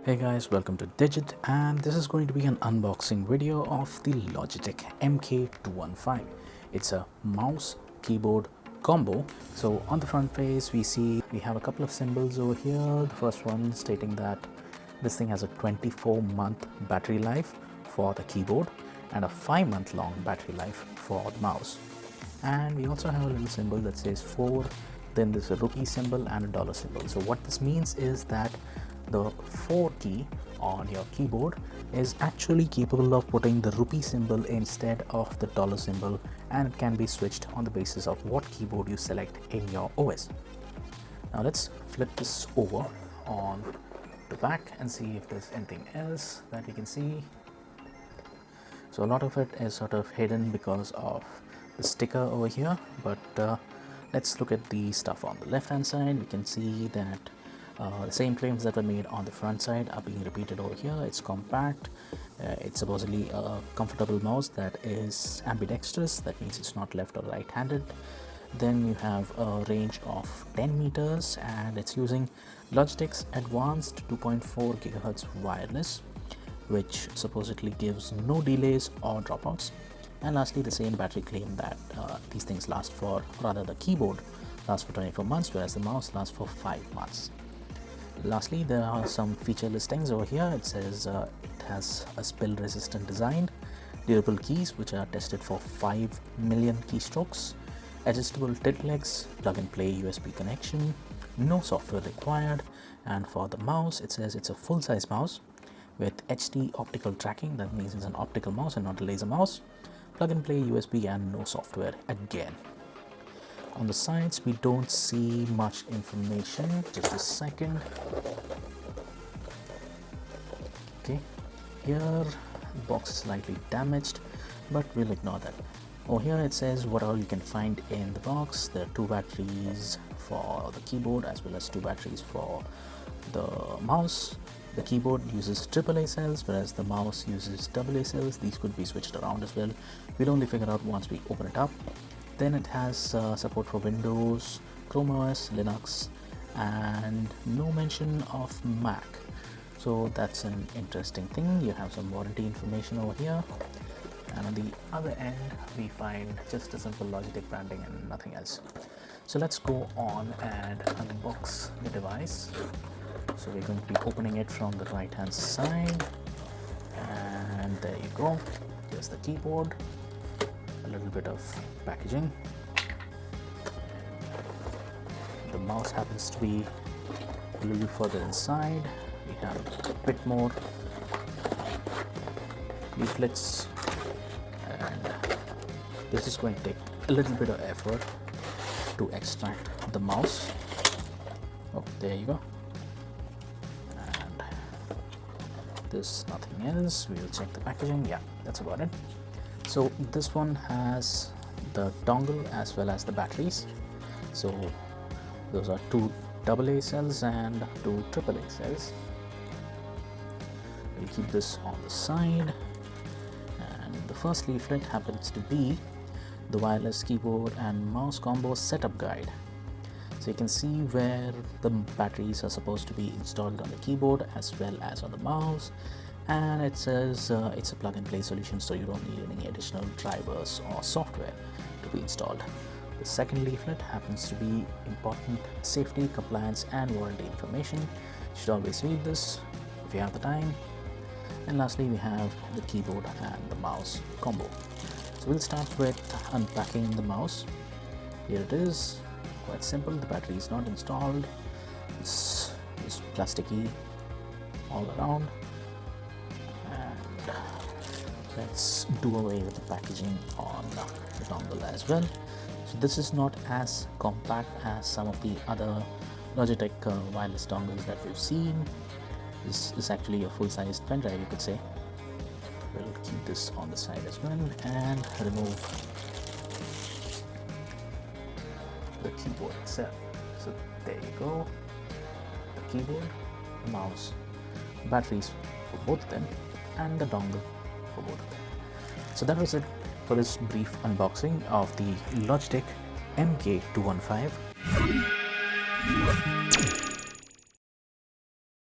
Hey guys, welcome to Digit, and this is going to be an unboxing video of the Logitech MK215. It's a mouse keyboard combo. So on the front face we have a couple of symbols over here. The first one stating that this thing has a 24-month battery life for the keyboard and a 5-month long battery life for the mouse. And we also have a little symbol that says 4, then there's a rupee symbol and a dollar symbol. So what this means is that the 4 key on your keyboard is actually capable of putting the rupee symbol instead of the dollar symbol, and it can be switched on the basis of what keyboard you select in your OS. Now let's flip this over on the back and see if there's anything else that we can see. So a lot of it is sort of hidden because of the sticker over here, but let's look at the stuff on the left hand side. We can see that the same claims that were made on the front side are being repeated over here. It's compact, it's supposedly a comfortable mouse that is ambidextrous, that means it's not left or right handed. Then you have a range of 10 meters and it's using Logitech's advanced 2.4 GHz wireless, which supposedly gives no delays or dropouts. And lastly, the same battery claim that these things last for, rather the keyboard lasts for 24 months, whereas the mouse lasts for 5 months. Lastly, there are some feature listings over here. It says it has a spill resistant design, durable keys which are tested for 5 million keystrokes, adjustable tilt legs, plug and play USB connection, no software required, and for the mouse it says it's a full size mouse with HD optical tracking. That means it's an optical mouse and not a laser mouse, plug and play USB, and no software again. On the sides we don't see much information. Just a second. Okay, here the box is slightly damaged, but we'll ignore that. Over here it says what all you can find in the box. There are 2 batteries for the keyboard as well as 2 batteries for the mouse. The keyboard uses AAA cells, whereas the mouse uses AA cells. These could be switched around as well. We'll only figure out once we open it up. Then it has support for Windows, Chrome OS, Linux, and no mention of Mac. So that's an interesting thing. You have some warranty information over here, and on the other end we find just a simple Logitech branding and nothing else. So let's go on and unbox the device. So we're going to be opening it from the right hand side, and there you go. Here's the keyboard, a little bit of packaging. The mouse happens to be a little further inside. We have a bit more leaflets, and this is going to take a little bit of effort to extract the mouse. Oh, there you go. And there's nothing else. We will check the packaging. Yeah, that's about it. So this one has the dongle as well as the batteries. So those are 2 AA cells and 2 AAA cells. We'll keep this on the side, and the first leaflet happens to be the wireless keyboard and mouse combo setup guide. So you can see where the batteries are supposed to be installed on the keyboard as well as on the mouse. And it says it's a plug and play solution, so you don't need any additional drivers or software to be installed. The second leaflet happens to be important safety, compliance, and warranty information. You should always read this if you have the time. And lastly, we have the keyboard and the mouse combo. So we'll start with unpacking the mouse. Here it is, quite simple. The battery is not installed. It's just plasticky all around. Let's do away with the packaging on the dongle as well. So this is not as compact as some of the other Logitech wireless dongles that we've seen. This is actually a full-sized pen drive, you could say. We'll keep this on the side as well and remove the keyboard itself. So there you go, the keyboard, the mouse, batteries for both of them, and the dongle for both of them. So that was it for this brief unboxing of the Logitech MK215.